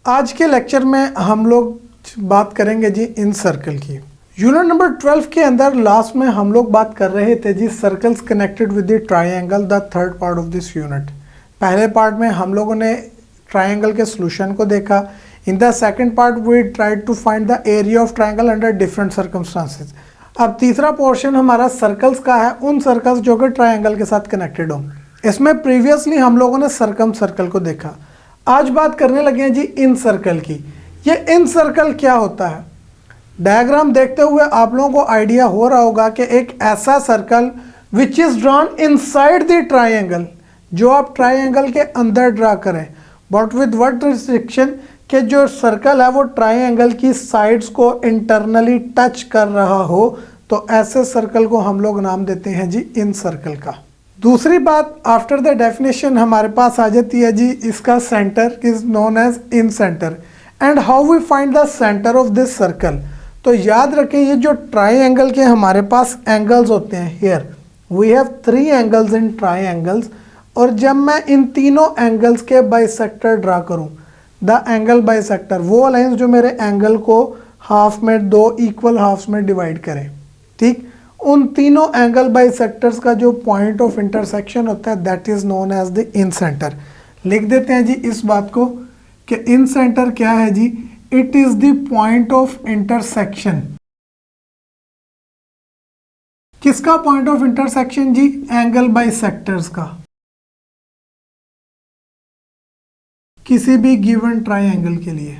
आज के लेक्चर में हम लोग बात करेंगे जी इन सर्कल की। यूनिट नंबर 12 के अंदर लास्ट में हम लोग बात कर रहे थे जी circles connected with the triangle, the third part of this unit. पहले पार्ट में हम लोगों ने ट्रायंगल के सॉल्यूशन को देखा। In the second part we tried to find the area of triangle under different circumstances. अब तीसरा पोर्शन हमारा सर्कल्स का है, उन सर्कल्स जो कि ट्रायंगल के साथ कनेक्टेड हो। इसमें प्रीवियसली हम लोगों ने सर्कम सर्कल को देखा। आज बात करने लगे हैं जी इन सर्कल की। ये इन सर्कल क्या होता है? डायग्राम देखते हुए आप लोगों को आइडिया हो रहा होगा कि एक ऐसा circle which is drawn inside the triangle, जो आप ट्रायंगल के अंदर ड्रा करें, बट विद व्हाट रिस्ट्रिक्शन कि जो सर्कल है वो ट्रायंगल की साइड्स को इंटरनली टच कर रहा हो, तो ऐसे सर्कल को हम लोग नाम देते हैं जी इन सर्कल का। दूसरी बात, आफ्टर द डेफिनेशन हमारे पास आ जाती है जी इसका centre is known as incentre and how we find the centre of this circle. तो याद रखें ये जो ट्रायंगल के हमारे पास एंगल्स होते हैं, here we have 3 angles in triangles, और जब मैं इन तीनों एंगल्स के बाइसेक्टर ड्रा करूं, द एंगल बाइसेक्टर, वो लाइंस जो मेरे एंगल को हाफ में, 2 इक्वल हाफ्स में डिवाइड करें, ठीक, उन तीनों एंगल बाइसेक्टर्स का जो पॉइंट ऑफ इंटरसेक्शन होता है that is known as the incentre. लिख देते हैं जी इस बात को कि इन सेंटर क्या है जी, it is the point of intersection. किसका पॉइंट ऑफ इंटरसेक्शन जी? एंगल बाइसेक्टर्स का, किसी भी गिवन ट्रायंगल के लिए।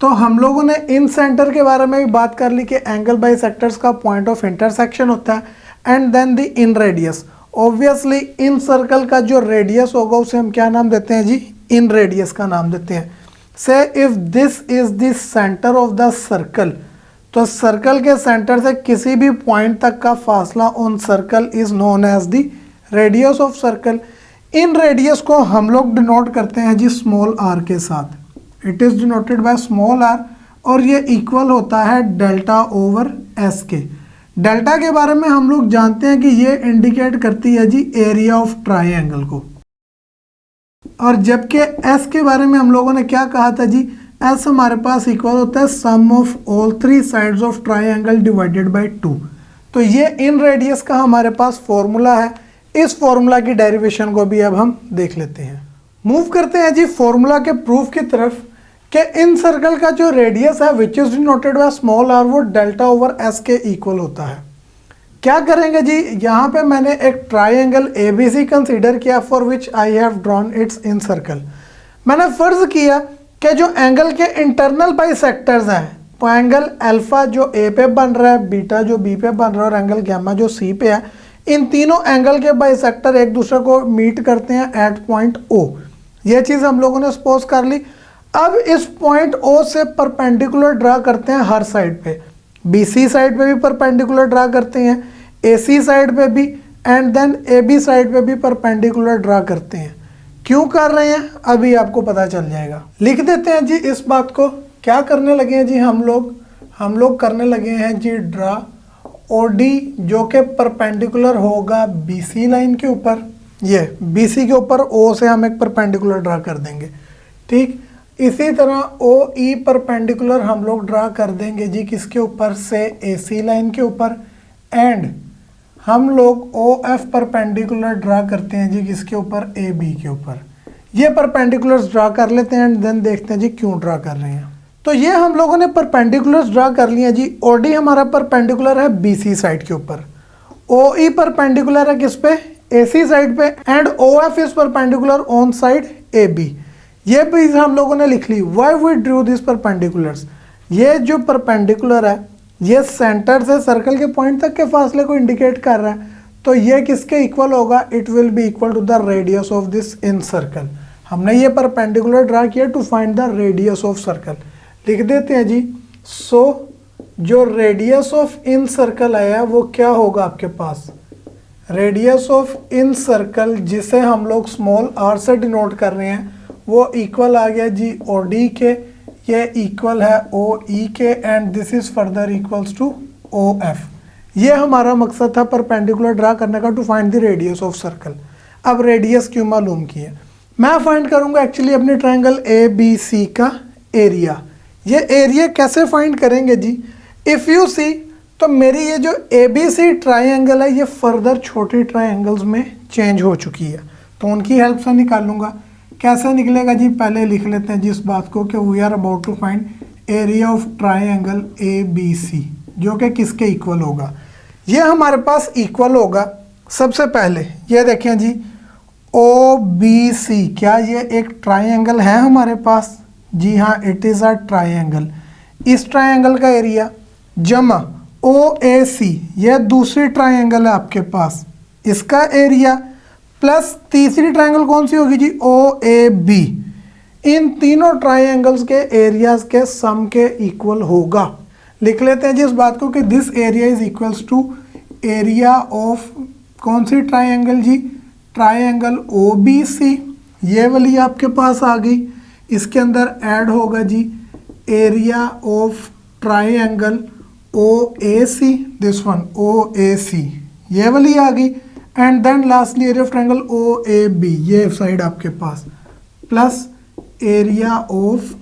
तो हम लोगों ने इन सेंटर के बारे में भी बात कर ली कि एंगल बाइसेक्टर्स का पॉइंट ऑफ इंटरसेक्शन होता है, and then the inradius. Obviously incircle का जो रेडियस होगा उसे हम क्या नाम देते हैं जी? इन रेडियस का नाम देते हैं। Say if this is the centre of the circle, तो सर्कल के सेंटर से किसी भी पॉइंट तक का फासला on circle is known as the radius of circle. Inradius को हम लोग डिनोट करते हैं जी स्मॉल आर के साथ, it is denoted by small r, और ये इक्वल होता है डेल्टा ओवर एस के। डेल्टा के बारे में हम लोग जानते हैं कि ये इंडिकेट करती है जी एरिया ऑफ ट्रायंगल को, और जबकि एस के बारे में हम लोगों ने क्या कहा था जी? एस हमारे पास इक्वल होता है sum of all 3 sides of triangle divided by 2। तो ये इन रेडियस का हमारे पास फॉर्मूला है। इस फॉर्मूला की डेरिवेशन को भी अब हम देख लेते हैं। मूव करते हैं जी फॉर्मूला के प्रूफ की तरफ कि इन सर्कल का जो रेडियस है which is denoted by small r, वो डेल्टा ओवर एस के इक्वल होता है। क्या करेंगे जी? यहाँ पे मैंने एक ट्रायंगल ABC कंसीडर किया for which I have drawn its incircle. मैंने फर्ज किया कि जो एंगल के इंटरनल बाइसेक्टर्स हैं, वो एंगल अल्फा जो A पे बन रहा है, बीटा जो B पे बन रहा है, और एंगल गामा जो C पे है, इन तीनों एंगल के बाइसेक्टर एक दूसरे को मीट करते हैं एट पॉइंट O। ये चीज़ हम लोगों ने सपोज कर ली। अब इस पॉइंट O से परपेंडिकुलर ड्रा करते हैं हर साइड पे, BC साइड पे भी परपेंडिकुलर ड्रा करते हैं, AC साइड पे भी, एंड देन AB साइड पे भी परपेंडिकुलर ड्रा करते हैं। क्यों कर रहे हैं अभी आपको पता चल जाएगा। लिख देते हैं जी इस बात को। क्या करने लगे हैं जी हम लोग करने लगे हैं जी ड्रा OD जो कि परपेंडिकुलर होगा BC लाइन के ऊपर। ये BC के ऊपर O से हम एक परपेंडिकुलर ड्रा कर देंगे, ठीक। इसी तरह OE परपेंडिकुलर हम लोग ड्रा कर देंगे जी किसके ऊपर से? AC लाइन के ऊपर। एंड हम लोग OF परपेंडिकुलर ड्रा करते हैं जी किसके ऊपर? AB के ऊपर। ये परपेंडिकुलर्स ड्रा कर लेते हैं एंड देन देखते हैं जी क्यों ड्रा कर रहे हैं। तो ये हम लोगों ने परपेंडिकुलर्स ड्रा कर लिए जी। OD हमारा परपेंडिकुलर है BC साइड के ऊपर, OE परपेंडिकुलर है किस पे? AC साइड पे, and OF is perpendicular on side AB। ये भी हम लोगों ने लिख ली। Why we drew this perpendiculars? ये जो परपेंडिकुलर है ये सेंटर से सर्कल के पॉइंट तक के फासले को इंडिकेट कर रहा है, तो ये किसके इक्वल होगा? It will be equal to the radius of this incircle. हमने ये परपेंडिकुलर ड्रा किया to find the radius of circle. लिख देते हैं जी। सो जो रेडियस ऑफ इन सर्कल आया वो क्या होगा आपके पास? रेडियस ऑफ इन सर्कल, जिसे हम लोग स्मॉल r से डिनोट कर रहे हैं, वो इक्वल आ गया जी OD के, ये इक्वल है OE के, and this is further equals to OF। ये हमारा मकसद था परपेंडिकुलर ड्रा करने का, to find the radius of circle. अब रेडियस क्यों मालूम की है? मैं फाइंड करूंगा एक्चुअली अपने ट्रायंगल ए बी सी का एरिया। ये एरिया कैसे फाइंड करेंगे जी, इफ़ यू सी तो मेरी ये जो ए बी सी ट्रायंगल है ये फर्दर छोटे ट्रायंगल्स में चेंज हो चुकी है, तो उनकी हेल्प से निकालूंगा। कैसे निकलेगा जी, पहले लिख लेते हैं जी इस बात को कि we are about to find area of triangle A B C, जो कि किसके इक्वल होगा। ये हमारे पास इक्वल होगा सबसे पहले ये देखें जी ओ बी सी, क्या ये एक ट्रायंगल है हमारे पास, जी हाँ इट इज़ अ ट्रायंगल। इस ट्रायंगल का एरिया जमा ओ ए सी, यह दूसरी ट्रायंगल है आपके पास, इसका एरिया प्लस तीसरी ट्रायंगल कौन सी होगी जी ओ ए बी, इन तीनों ट्रायंगल्स के एरियाज के सम के इक्वल होगा। लिख लेते हैं जी इस बात को कि this area is equals to area of कौन सी ट्रायंगल जी, ट्रायंगल ओ बी सी, ये वाली आपके पास आ गई। इसके अंदर ऐड होगा जी area of triangle O A C, this one O A C, ये वाली आ गई। And then lastly area of triangle O A B, ये साइड आपके पास, plus area of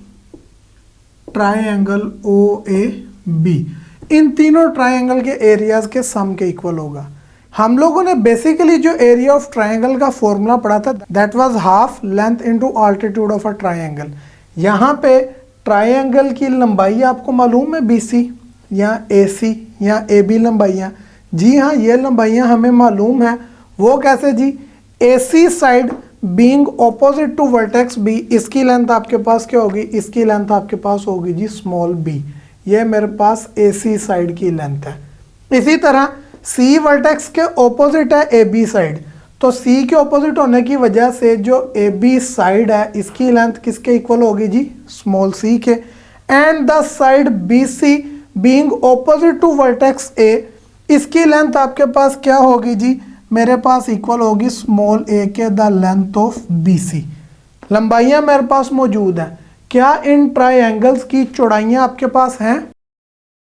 triangle O A B, इन तीनों ट्रायंगल के एरियाज के सम के इक्वल होगा। हम लोगों ने बेसिकली जो एरिया ऑफ ट्रायंगल का फॉर्मूला पढ़ा था that was half length into altitude of a triangle. यहाँ पे ट्रायंगल की लंबाई आपको मालूम है BC या AC या AB लंबाइयाँ, जी हाँ ये लंबाइयाँ हमें मालूम है। वो कैसे जी, AC side being opposite to vertex B, इसकी लेंथ आपके पास क्या होगी, इसकी लेंथ आपके पास होगी जी स्मॉल b, ये मेरे पास AC साइड की लेंथ है। इसी तरह C वर्टेक्स के ऑपोजिट है AB साइड, तो C के ऑपोजिट होने की वजह से जो AB साइड है इसकी लेंथ किसके इक्वल होगी जी स्मॉल c के। And the side BC being opposite to vertex A, इसकी लेंथ आपके पास क्या होगी जी, मेरे पास इक्वल होगी स्मॉल a के द लेंथ ऑफ BC। लंबाइयां मेरे पास मौजूद हैं, क्या इन ट्रायंगल्स की चौड़ाइयां आपके पास हैं,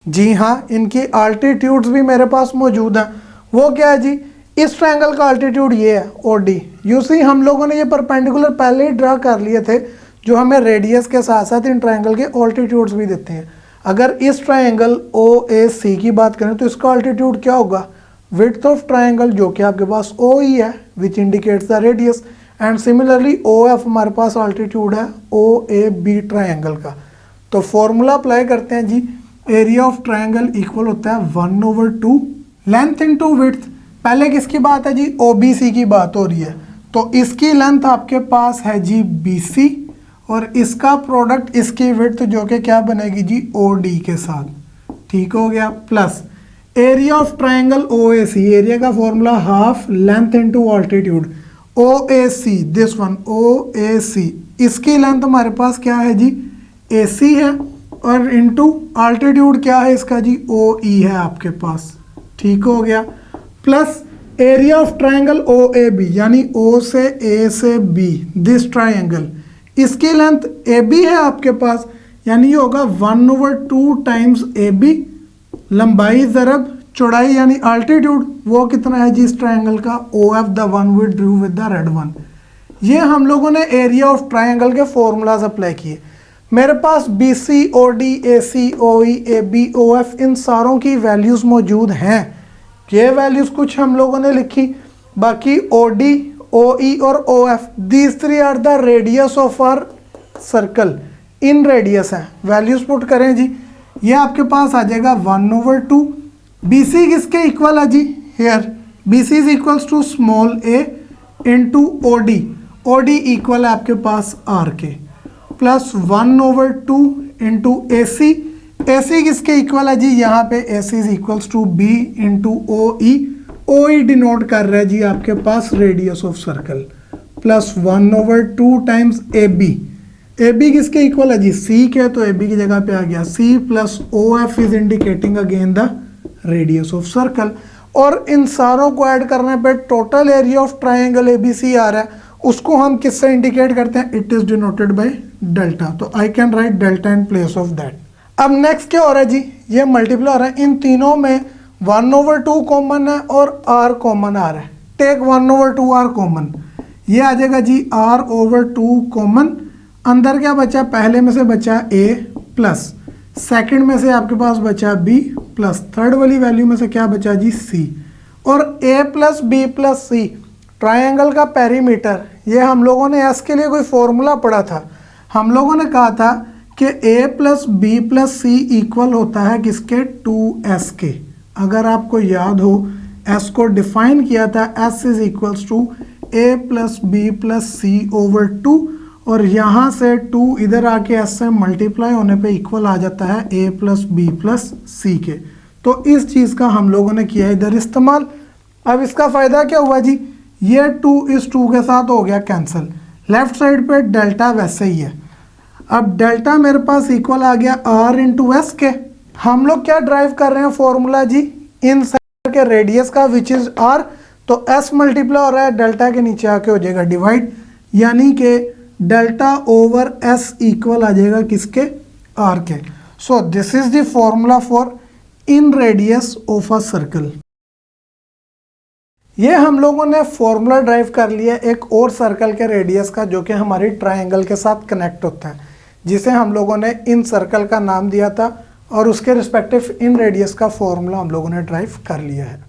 जी हाँ इनकी अल्टीट्यूड्स भी मेरे पास मौजूद हैं। वो क्या है जी, इस ट्रायंगल का अल्टीट्यूड ये है OD, यू सी हम लोगों ने ये परपेंडिकुलर पहले ही ड्रा कर लिए थे जो हमें रेडियस के साथ साथ इन ट्रायंगल के अल्टीट्यूड्स भी देते हैं। अगर इस ट्रायंगल OAC की बात करें तो इसका अल्टीट्यूड क्या होगा, विड्थ ऑफ ट्रायंगल जो कि आपके पास OE है which indicates the radius, and similarly OF हमारे पास अल्टीट्यूड है OAB ट्रायंगल का। तो फॉर्मूला अप्लाई करते हैं जी, एरिया ऑफ ट्रायंगल इक्वल होता है 1/2 लेंथ इनटू विड्थ। पहले किसकी बात है जी, OBC की बात हो रही है, तो इसकी लेंथ आपके पास है जी BC और इसका प्रोडक्ट इसकी विड्थ जो कि क्या बनेगी जी OD के साथ, ठीक हो गया, plus area of triangle OAC, एरिया का formula half length into altitude, OAC this one OAC, इसकी लेंथ हमारे पास क्या है जी AC है और इनटू अल्टीट्यूड क्या है इसका जी OE है आपके पास, ठीक हो गया, plus area of triangle OAB यानी O से A से B, दिस ट्रायंगल, इसकी लेंथ AB है आपके पास, यानी ये होगा 1/2 टाइम्स AB, लंबाई ज़रब चौड़ाई यानी अल्टीट्यूड, वो कितना है जी इस ट्रायंगल का OF the one we drew with the red one. ये हम लोगों ने एरिया ऑफ ट्रायंगल के फॉर्मूलाज अप्लाई किए। मेरे पास BC OD AC OE AB OF इन सारों की वैल्यूज़ मौजूद हैं, ये वैल्यूज़ कुछ हम लोगों ने लिखी, बाकी OD OE और OF these three are the radius of our circle, inradius है, वैल्यूज़ पुट करें जी, ये आपके पास आ जाएगा 1/2। BC किसके इक्वल है जी, here BC is equals to small a into OD, OD equal है आपके पास R के, प्लस 1/2 इंटू AC, AC किसके इक्वल है जी, यहाँ पे AC is equals to B into OE, OE denote कर रहा है जी आपके पास radius of circle, plus 1/2 times AB, AB किसके इक्वल है जी C के, तो AB की जगह पे आ गया C plus OF is indicating again the radius of circle. और इन सारों को ऐड करने पे total area of triangle ABC आ रहा है, उसको हम किससे इंडिकेट करते हैं, it is denoted by delta, तो I can write delta in place of that. अब नेक्स्ट क्या हो रहा है जी, ये मल्टीप्लाई हो रहा है, इन तीनों में 1/2 कॉमन है और R कॉमन आ रहा है, टेक 1/2 R कॉमन, ये आ जाएगा जी r/2 कॉमन, अंदर क्या बचा, पहले में से बचा a प्लस, सेकंड में से आपके पास बचा b प्लस, थर्ड वाली वैल्यू में से क्या बचा जी c, और a plus b plus c triangle का पेरीमीटर। ये हम लोगों ने s के लिए कोई फॉर्मूला पढ़ा था, हम लोगों ने कहा था कि a plus b plus c equal होता है किसके, 2s के। अगर आपको याद हो s को डिफाइन किया था, s is equals to a plus b plus c over 2, और यहाँ से 2 इधर आके s से मल्टीप्लाई होने पे इक्वल आ जाता है a प्लस बी प्लस सी के। तो इस चीज़ का हम लोगों ने किया इधर इस्तेमाल। अब इसका फ़ायदा क्या हुआ जी, ये 2 इस 2 के साथ हो गया कैंसिल, लेफ्ट साइड पे डेल्टा वैसे ही है। अब डेल्टा मेरे पास इक्वल आ गया r इंटू एस के। हम लोग क्या ड्राइव कर रहे हैं फॉर्मूला जी, इन सेंटर के रेडियस का विच इज r, तो s मल्टीप्लाई हो रहा है, डेल्टा के नीचे आके हो जाएगा डिवाइड, यानी कि डेल्टा ओवर s इक्वल आ जाएगा किसके, r के। So this is the formula for in radius of a circle. ये हम लोगों ने फॉर्मूला ड्राइव कर लिया एक और सर्कल के रेडियस का, जो कि हमारी ट्रायंगल के साथ कनेक्ट होता है, जिसे हम लोगों ने इन सर्कल का नाम दिया था, और उसके रिस्पेक्टिव इन रेडियस का फॉर्मूला हम लोगों ने ड्राइव कर लिया है।